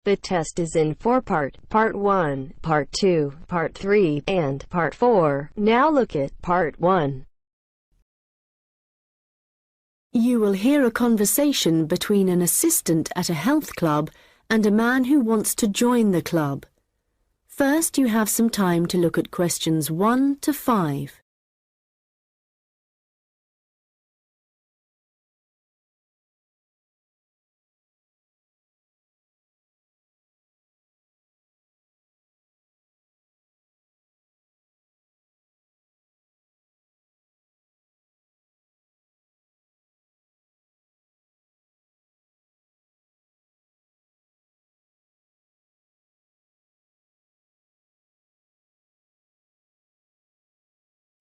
The test is in 4 parts: Part 1, Part 2, Part 3, and Part 4. Now look at Part 1. You will hear a conversation between an assistant at a health club and a man who wants to join the club. First, you have some time to look at questions 1 to 5.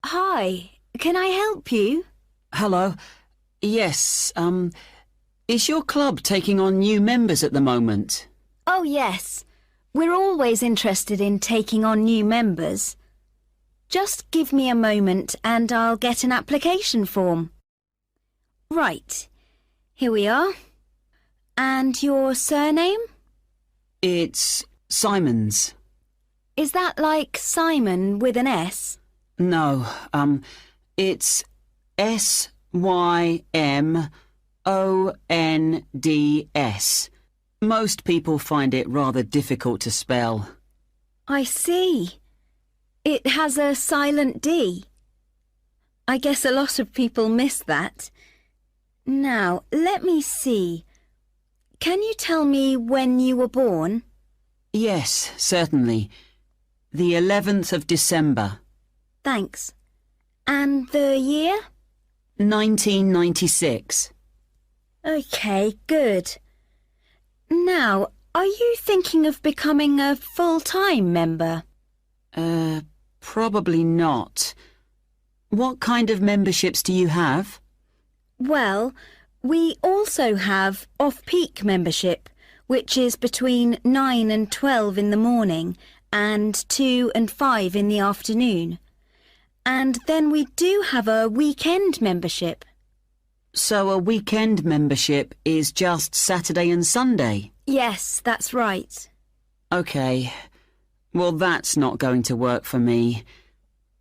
Hi, can I help you? Hello. Yes, is your club taking on new members at the moment? Oh, yes. We're always interested in taking on new members. Just give me a moment and I'll get an application form. Right, here we are. And your surname? It's Simons. Is that like Simon with an S? No, it's Symonds. Most people find it rather difficult to spell. I see. It has a silent D. I guess a lot of people miss that. Now, let me see. Can you tell me when you were born? Yes, certainly. The 11th of December. Thanks. And the year? 1996. OK, good. Now, are you thinking of becoming a full-time member? Probably not. What kind of memberships do you have? Well, we also have off-peak membership, which is between 9 and 12 in the morning and 2 and 5 in the afternoon. And then we do have a weekend membership. So a weekend membership is just Saturday and Sunday? Yes, that's right. OK. Well, that's not going to work for me.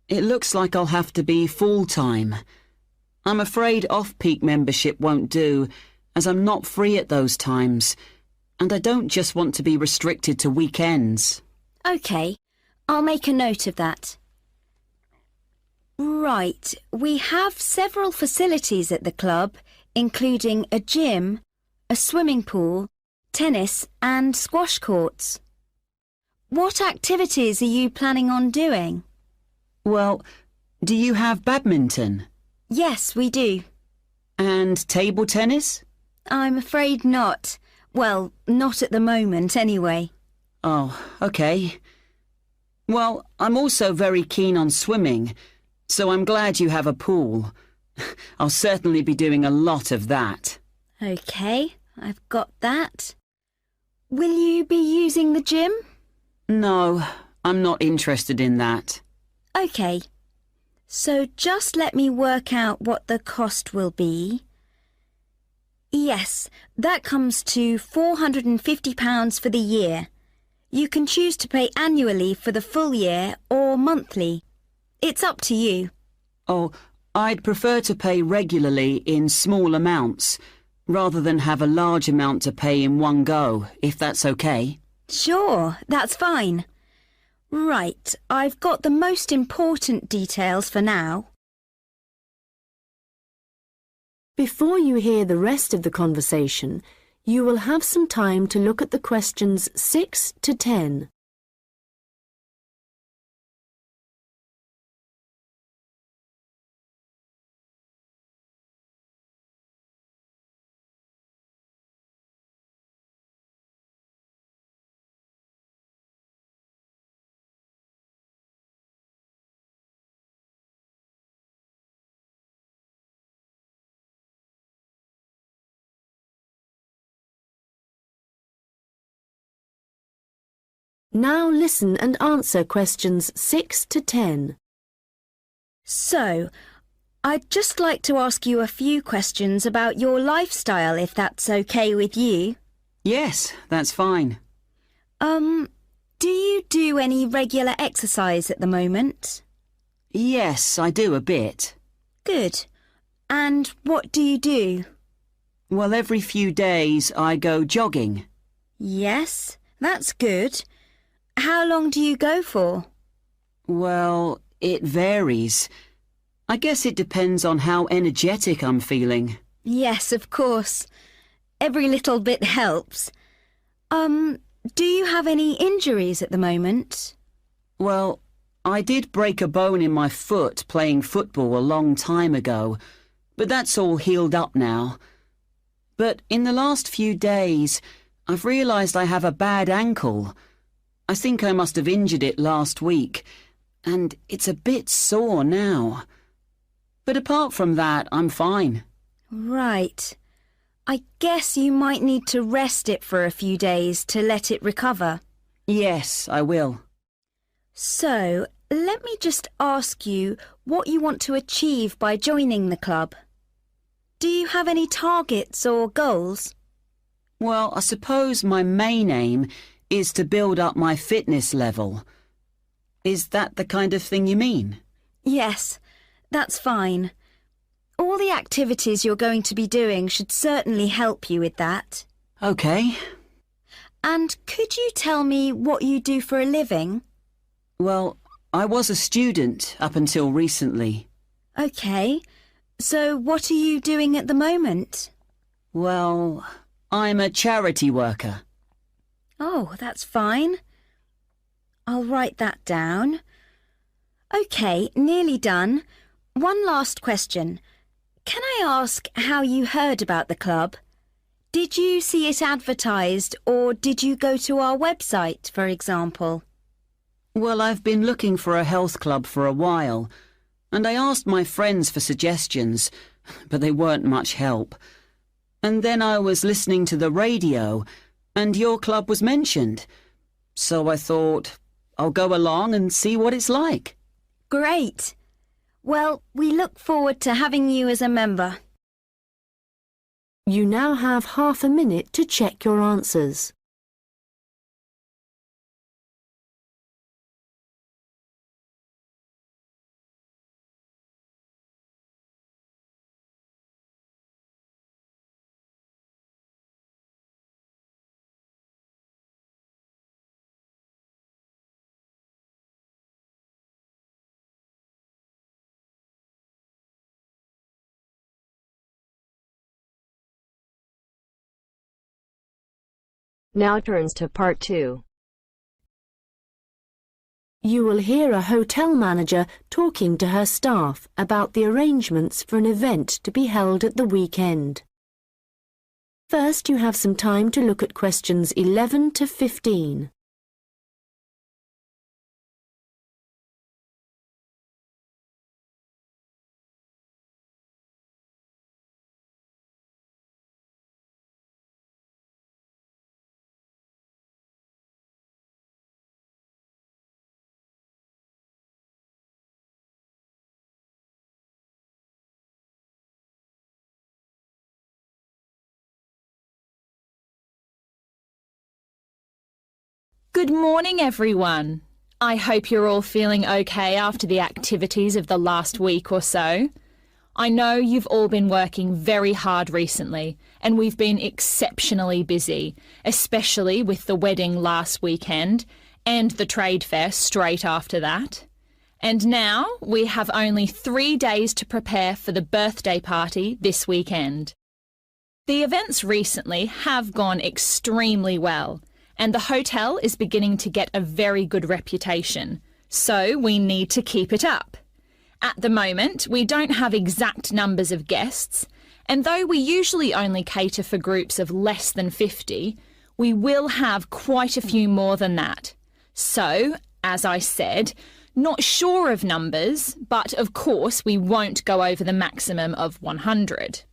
It looks like I'll have to be full-time. I'm afraid off-peak membership won't do, as I'm not free at those times. And I don't just want to be restricted to weekends. OK, I'll make a note of that. Right, we have several facilities at the club, including a gym, a swimming pool, tennis and squash courts. What activities are you planning on doing? Well, do you have badminton? Yes, we do. And table tennis? I'm afraid not. Well, not at the moment, anyway. Oh, OK. Well, I'm also very keen on swimming, so I'm glad you have a pool. I'll certainly be doing a lot of that. OK, I've got that. Will you be using the gym? No, I'm not interested in that. OK. So just let me work out what the cost will be. Yes, that comes to £450 for the year. You can choose to pay annually for the full year or monthly. It's up to you. Oh, I'd prefer to pay regularly in small amounts, rather than have a large amount to pay in one go, if that's OK. Sure, that's fine. Right, I've got the most important details for now. Before you hear the rest of the conversation, you will have some time to look at the questions 6 to 10. Now listen and answer questions 6 to 10. So, I'd just like to ask you a few questions about your lifestyle, if that's OK with you. Yes, that's fine. Do you do any regular exercise at the moment? Yes, I do a bit. Good. And what do you do? Well, every few days I go jogging. Yes, that's good. How long do you go for? Well, it varies. I guess it depends on how energetic I'm feeling. Yes, of course. Every little bit helps. Do you have any injuries at the moment? Well, I did break a bone in my foot playing football a long time ago, but that's all healed up now. But in the last few days, I've realised I have a bad ankle. I think I must have injured it last week, and it's a bit sore now. But apart from that, I'm fine. Right. I guess you might need to rest it for a few days to let it recover. Yes, I will. So, let me just ask you what you want to achieve by joining the club. Do you have any targets or goals? Well, I suppose my main aim is to build up my fitness level. Is that the kind of thing you mean? Yes, that's fine. All the activities you're going to be doing should certainly help you with that. OK. And could you tell me what you do for a living? Well, I was a student up until recently. OK. So what are you doing at the moment? Well, I'm a charity worker. Oh, that's fine. I'll write that down. OK, nearly done. One last question. Can I ask how you heard about the club? Did you see it advertised or did you go to our website, for example? Well, I've been looking for a health club for a while, and I asked my friends for suggestions, but they weren't much help. And then I was listening to the radio, and your club was mentioned. So I thought, I'll go along and see what it's like. Great. Well, we look forward to having you as a member. You now have half a minute to check your answers. Now turns to part 2. You will hear a hotel manager talking to her staff about the arrangements for an event to be held at the weekend. First, you have some time to look at questions 11 to 15. Good morning, everyone. I hope you're all feeling okay after the activities of the last week or so. I know you've all been working very hard recently, and we've been exceptionally busy, especially with the wedding last weekend and the trade fair straight after that. And now we have only 3 days to prepare for the birthday party this weekend. The events recently have gone extremely well, and the hotel is beginning to get a very good reputation, so we need to keep it up. At the moment, we don't have exact numbers of guests, and though we usually only cater for groups of less than 50, we will have quite a few more than that. So, as I said, not sure of numbers, but of course we won't go over the maximum of 100.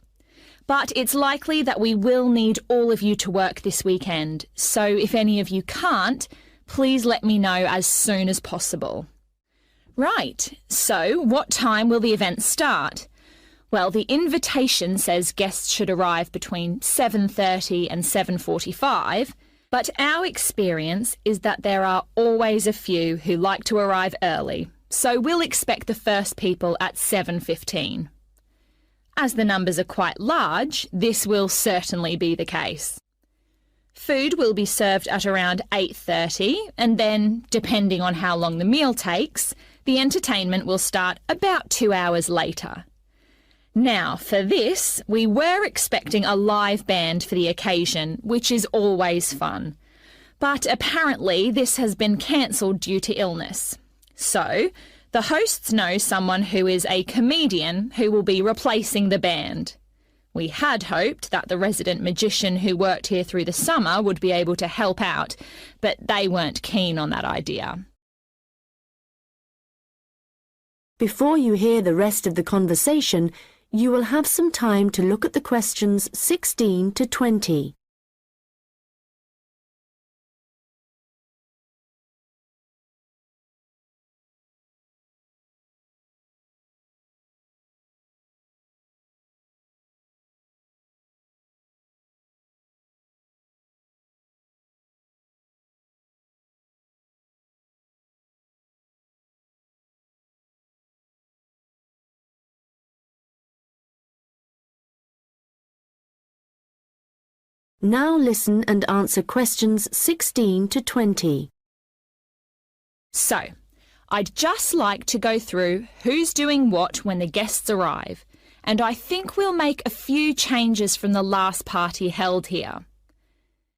But it's likely that we will need all of you to work this weekend, so if any of you can't, please let me know as soon as possible. Right, so what time will the event start? Well, the invitation says guests should arrive between 7:30 and 7:45, But our experience is that there are always a few who like to arrive early, so we'll expect the first people at 7:15. As the numbers are quite large, this will certainly be the case. Food will be served at around 8:30, and then, depending on how long the meal takes, the entertainment will start about 2 hours later. Now, for this, we were expecting a live band for the occasion, which is always fun. But apparently this has been cancelled due to illness. So, the hosts know someone who is a comedian who will be replacing the band. We had hoped that the resident magician who worked here through the summer would be able to help out, but they weren't keen on that idea. Before you hear the rest of the conversation, you will have some time to look at the questions 16 to 20. Now listen and answer questions 16 to 20. So, I'd just like to go through who's doing what when the guests arrive, and I think we'll make a few changes from the last party held here.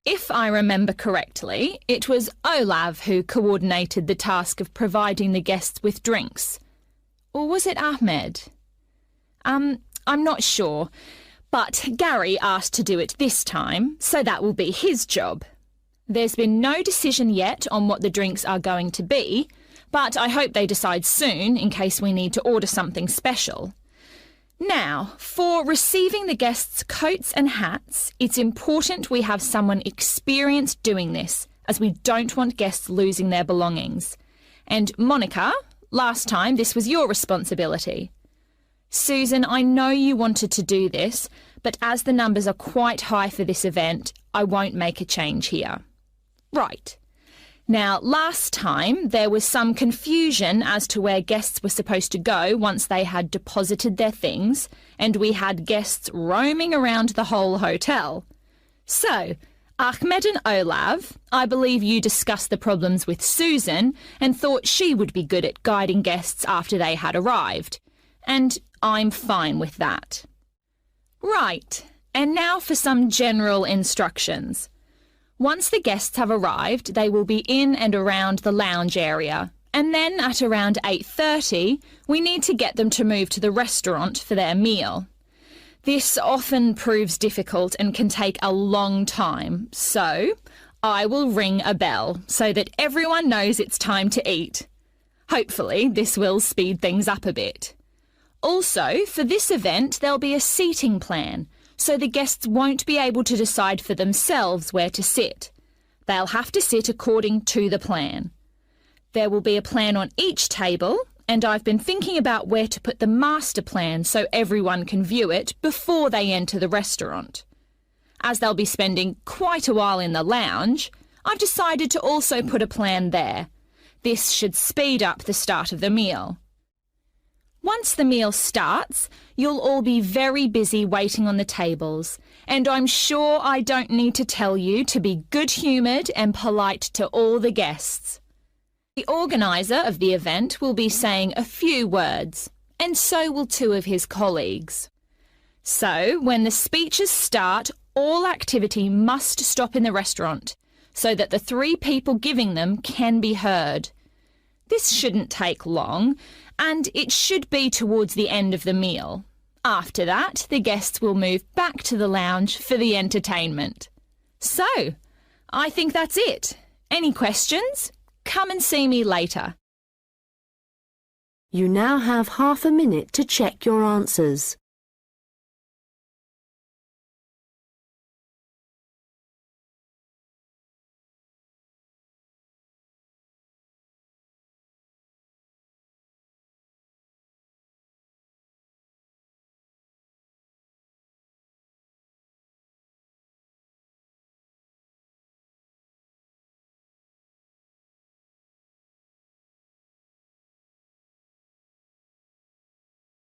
If I remember correctly, it was Olav who coordinated the task of providing the guests with drinks. Or was it Ahmed? I'm not sure. But Gary asked to do it this time, so that will be his job. There's been no decision yet on what the drinks are going to be, but I hope they decide soon in case we need to order something special. Now, for receiving the guests' coats and hats, it's important we have someone experienced doing this, as we don't want guests losing their belongings. And Monica, last time this was your responsibility. Susan, I know you wanted to do this, but as the numbers are quite high for this event, I won't make a change here. Right. Now, last time there was some confusion as to where guests were supposed to go once they had deposited their things, and we had guests roaming around the whole hotel. So, Ahmed and Olav, I believe you discussed the problems with Susan and thought she would be good at guiding guests after they had arrived. And I'm fine with that. Right, and now for some general instructions. Once the guests have arrived, they will be in and around the lounge area, and then at around 8:30, we need to get them to move to the restaurant for their meal. This often proves difficult and can take a long time, so I will ring a bell so that everyone knows it's time to eat. Hopefully, this will speed things up a bit. Also, for this event, there'll be a seating plan, so the guests won't be able to decide for themselves where to sit. They'll have to sit according to the plan. There will be a plan on each table, and I've been thinking about where to put the master plan so everyone can view it before they enter the restaurant. As they'll be spending quite a while in the lounge, I've decided to also put a plan there. This should speed up the start of the meal. Once the meal starts, you'll all be very busy waiting on the tables, and I'm sure I don't need to tell you to be good-humoured and polite to all the guests. The organiser of the event will be saying a few words, and so will two of his colleagues. So, when the speeches start, all activity must stop in the restaurant, so that the three people giving them can be heard. This shouldn't take long, and it should be towards the end of the meal. After that, the guests will move back to the lounge for the entertainment. So, I think that's it. Any questions? Come and see me later. You now have half a minute to check your answers.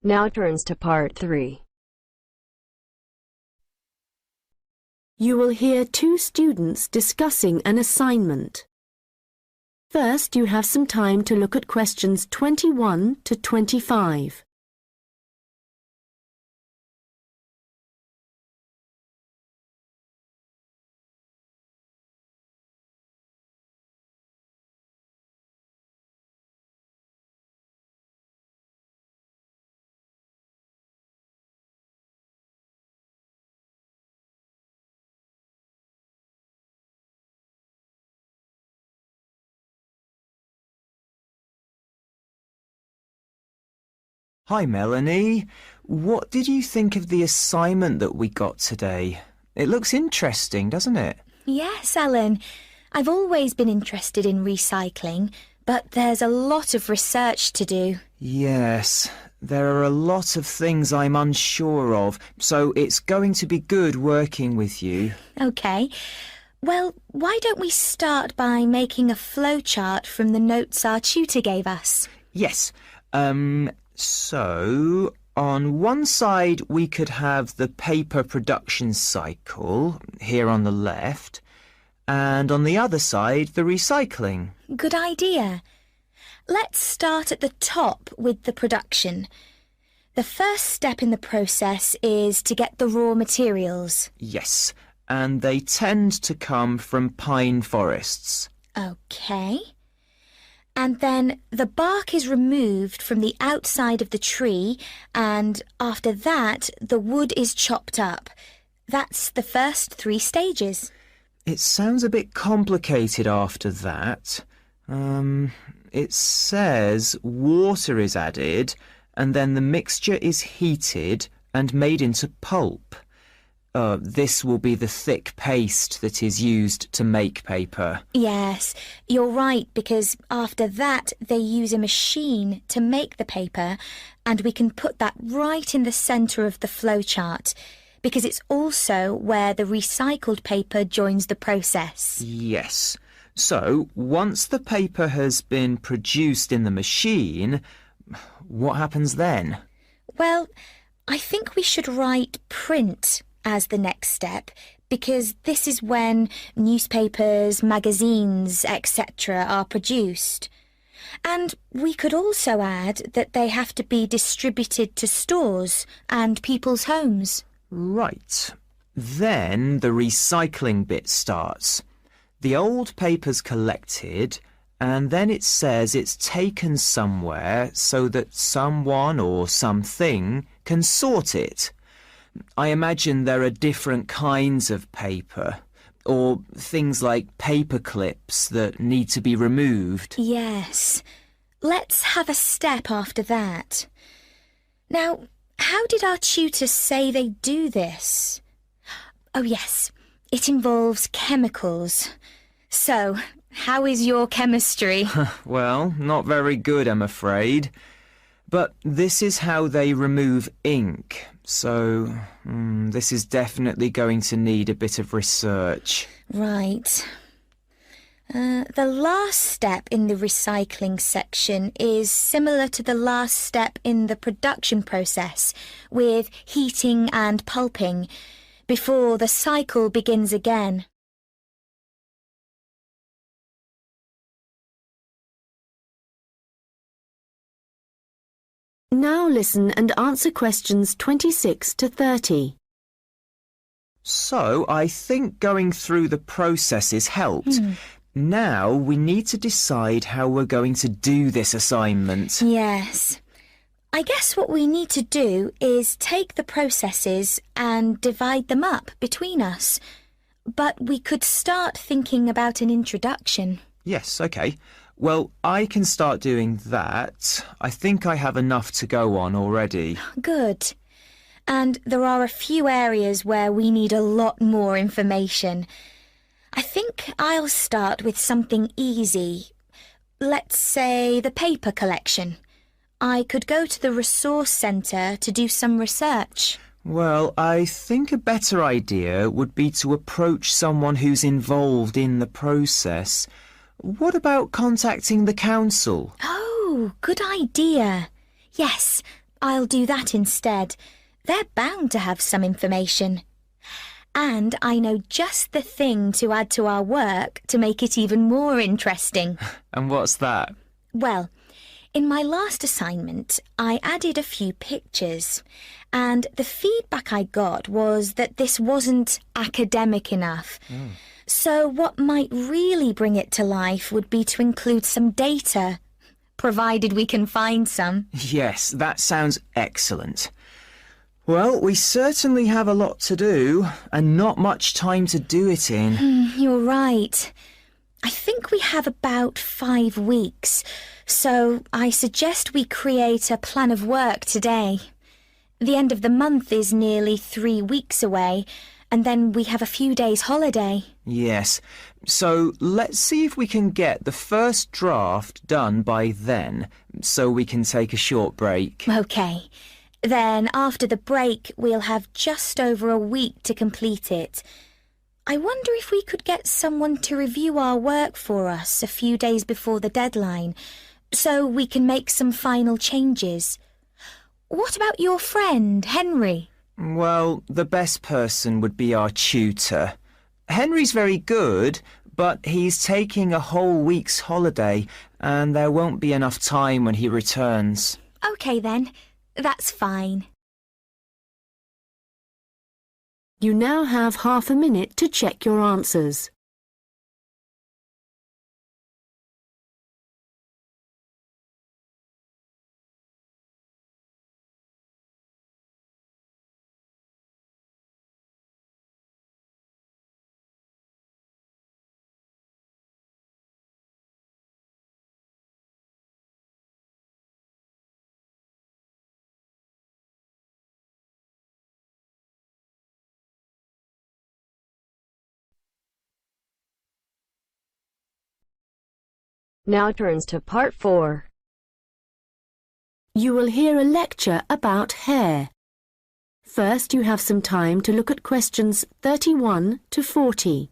Now turns to part 3. You will hear two students discussing an assignment. First, you have some time to look at questions 21 to 25. Hi, Melanie. What did you think of the assignment that we got today? It looks interesting, doesn't it? Yes, Alan. I've always been interested in recycling, but there's a lot of research to do. Yes, there are a lot of things I'm unsure of, so it's going to be good working with you. OK. Well, why don't we start by making a flowchart from the notes our tutor gave us? Yes. So, on one side we could have the paper production cycle, here on the left, and on the other side the recycling. Good idea. Let's start at the top with the production. The first step in the process is to get the raw materials. Yes, and they tend to come from pine forests. OK. And then the bark is removed from the outside of the tree, and after that the wood is chopped up. That's the first 3 stages. It sounds a bit complicated after that. It says water is added and then the mixture is heated and made into pulp. This will be the thick paste that is used to make paper. Yes, you're right, because after that they use a machine to make the paper, and we can put that right in the centre of the flowchart, because it's also where the recycled paper joins the process. Yes. So, once the paper has been produced in the machine, what happens then? Well, I think we should write print as the next step, because this is when newspapers, magazines, etc. are produced. And we could also add that they have to be distributed to stores and people's homes. Right. Then the recycling bit starts. The old paper's collected, and then it says it's taken somewhere so that someone or something can sort it. I imagine there are different kinds of paper, or things like paper clips that need to be removed. Yes. Let's have a step after that. Now, how did our tutor say they do this? Oh yes, it involves chemicals. So, how is your chemistry? Well, not very good, I'm afraid. But this is how they remove ink. So, this is definitely going to need a bit of research. Right. The last step in the recycling section is similar to the last step in the production process, with heating and pulping, before the cycle begins again. Now listen and answer questions 26 to 30. So, I think going through the processes helped. Now we need to decide how we're going to do this assignment. Yes. I guess what we need to do is take the processes and divide them up between us. But we could start thinking about an introduction. Yes, OK. Well, I can start doing that. I think I have enough to go on already. Good. And there are a few areas where we need a lot more information. I think I'll start with something easy. Let's say the paper collection. I could go to the resource centre to do some research. Well, I think a better idea would be to approach someone who's involved in the process. What about contacting the council? Oh, good idea. Yes, I'll do that instead. They're bound to have some information. And I know just the thing to add to our work to make it even more interesting. And what's that? Well, in my last assignment, I added a few pictures, and the feedback I got was that this wasn't academic enough. So what might really bring it to life would be to include some data, provided we can find some. Yes, that sounds excellent. Well, we certainly have a lot to do, and not much time to do it in. You're right. I think we have about 5 weeks, so I suggest we create a plan of work today. The end of the month is nearly 3 weeks away, and then we have a few days holiday. Yes, so let's see if we can get the first draft done by then, so we can take a short break. OK. Then after the break, we'll have just over a week to complete it. I wonder if we could get someone to review our work for us a few days before the deadline, so we can make some final changes. What about your friend, Henry? Well, the best person would be our tutor. Henry's very good, but he's taking a whole week's holiday, and there won't be enough time when he returns. OK then, that's fine. You now have half a minute to check your answers. Now turns to Part 4. You will hear a lecture about hair. First, you have some time to look at questions 31 to 40.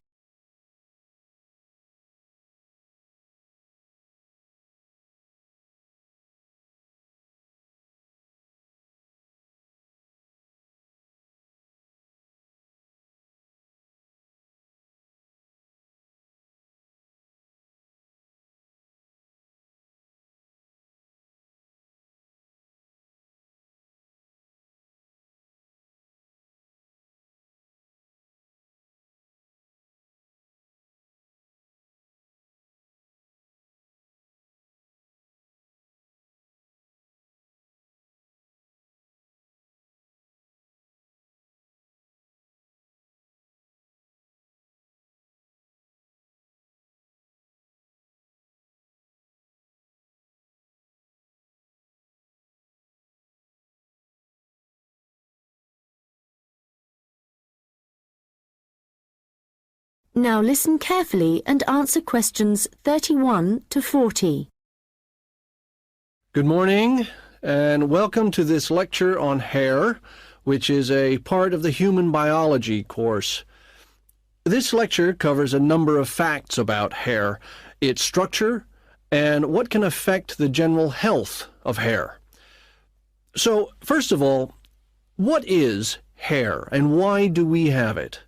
Now listen carefully and answer questions 31 to 40. Good morning, and welcome to this lecture on hair, which is a part of the human biology course. This lecture covers a number of facts about hair, its structure, and what can affect the general health of hair. So, first of all, what is hair, and why do we have it?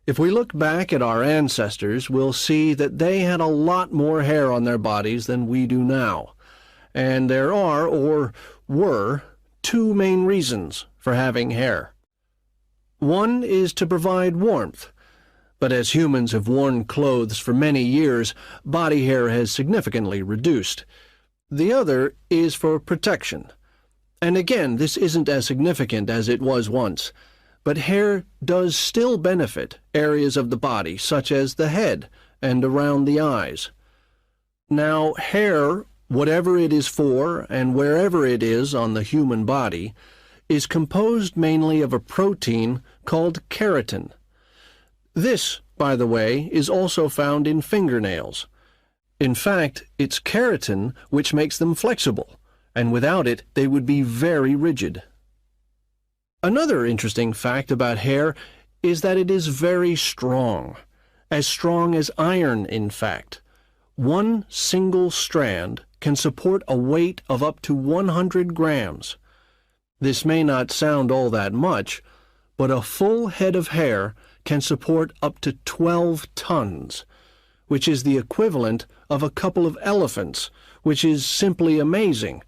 If we look back at our ancestors, we'll see that they had a lot more hair on their bodies than we do now. And there are, or were, 2 main reasons for having hair. One is to provide warmth, but as humans have worn clothes for many years, body hair has significantly reduced. The other is for protection. And again, this isn't as significant as it was once. But hair does still benefit areas of the body, such as the head and around the eyes. Now, hair, whatever it is for and wherever it is on the human body, is composed mainly of a protein called keratin. This, by the way, is also found in fingernails. In fact, it's keratin which makes them flexible, and without it they would be very rigid. Another interesting fact about hair is that it is very strong as iron, in fact. One single strand can support a weight of up to 100 grams. This may not sound all that much, but a full head of hair can support up to 12 tons, which is the equivalent of a couple of elephants, which is simply amazing,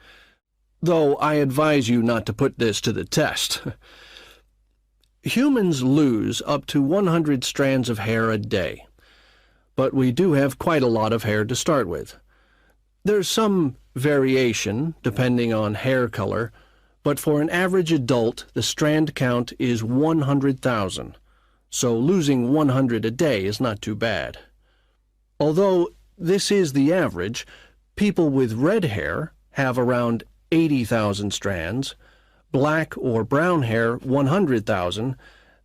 though I advise you not to put this to the test. Humans lose up to 100 strands of hair a day, but we do have quite a lot of hair to start with. There's some variation depending on hair color, but for an average adult, the strand count is 100,000, so losing 100 a day is not too bad. Although this is the average, people with red hair have around 80,000 strands, black or brown hair 100,000,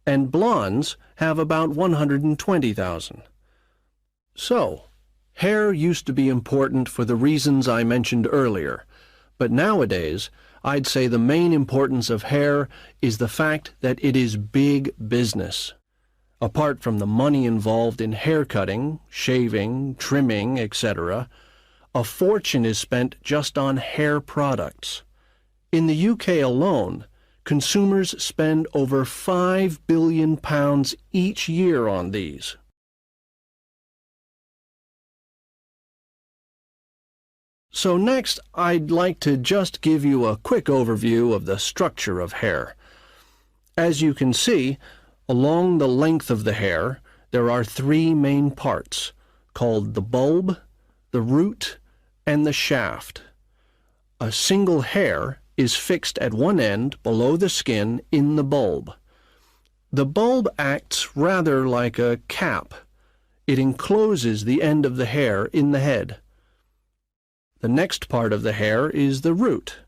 and blondes have about 120,000. So, hair used to be important for the reasons I mentioned earlier, but nowadays I'd say the main importance of hair is the fact that it is big business. Apart from the money involved in hair cutting, shaving, trimming, etc., a fortune is spent just on hair products. In the UK alone, consumers spend over £5 billion each year on these. So next, I'd like to just give you a quick overview of the structure of hair. As you can see, along the length of the hair, there are three main parts, called the bulb, the root, and the shaft. A single hair is fixed at one end below the skin in the bulb. The bulb acts rather like a cap. It encloses the end of the hair in the head. The next part of the hair is the root,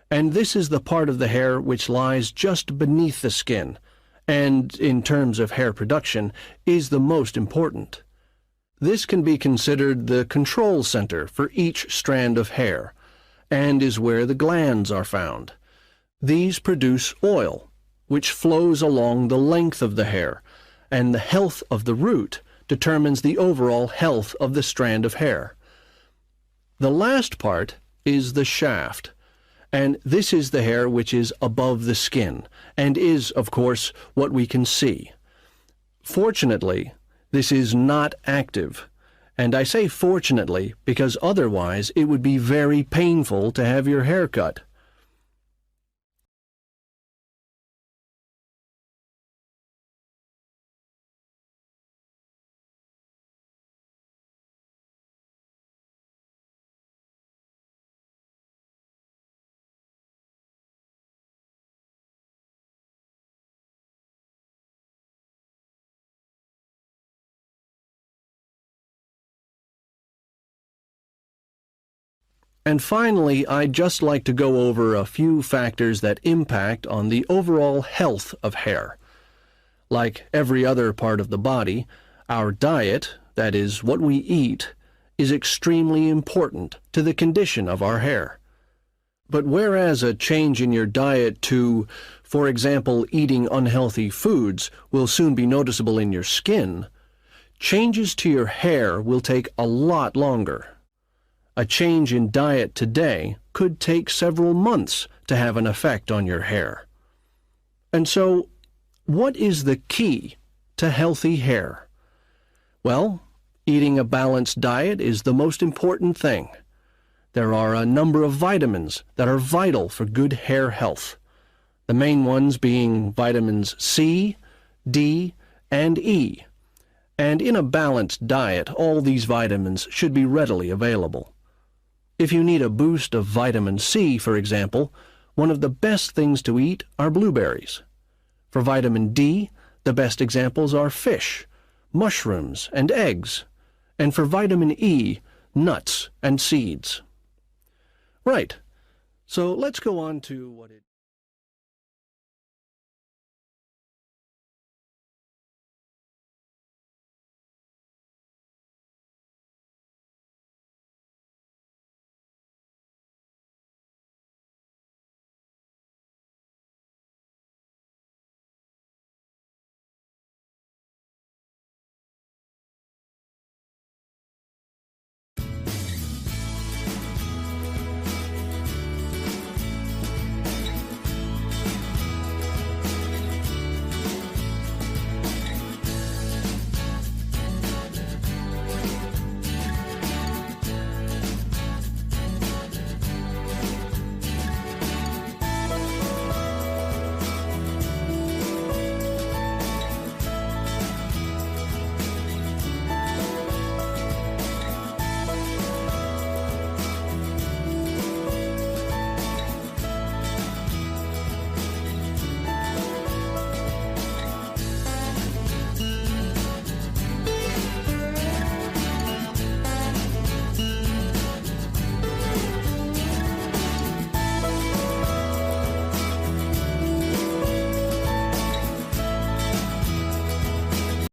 and this is the part of the hair which lies just beneath the skin, and, in terms of hair production, is the most important. This can be considered the control center for each strand of hair, and is where the glands are found. These produce oil, which flows along the length of the hair, and the health of the root determines the overall health of the strand of hair. The last part is the shaft, and this is the hair which is above the skin, and is, of course, what we can see. Fortunately, this is not active, and I say fortunately because otherwise it would be very painful to have your hair cut. And finally, I'd just like to go over a few factors that impact on the overall health of hair. Like every other part of the body, our diet, that is, what we eat, is extremely important to the condition of our hair. But whereas a change in your diet to, for example, eating unhealthy foods will soon be noticeable in your skin, changes to your hair will take a lot longer. A change in diet today could take several months to have an effect on your hair. And so, what is the key to healthy hair? Well, eating a balanced diet is the most important thing. There are a number of vitamins that are vital for good hair health. The main ones being vitamins C, D, and E. And in a balanced diet, all these vitamins should be readily available. If you need a boost of vitamin C, for example, one of the best things to eat are blueberries. For vitamin D, the best examples are fish, mushrooms, and eggs. And for vitamin E, nuts and seeds. Right. So let's go on to what it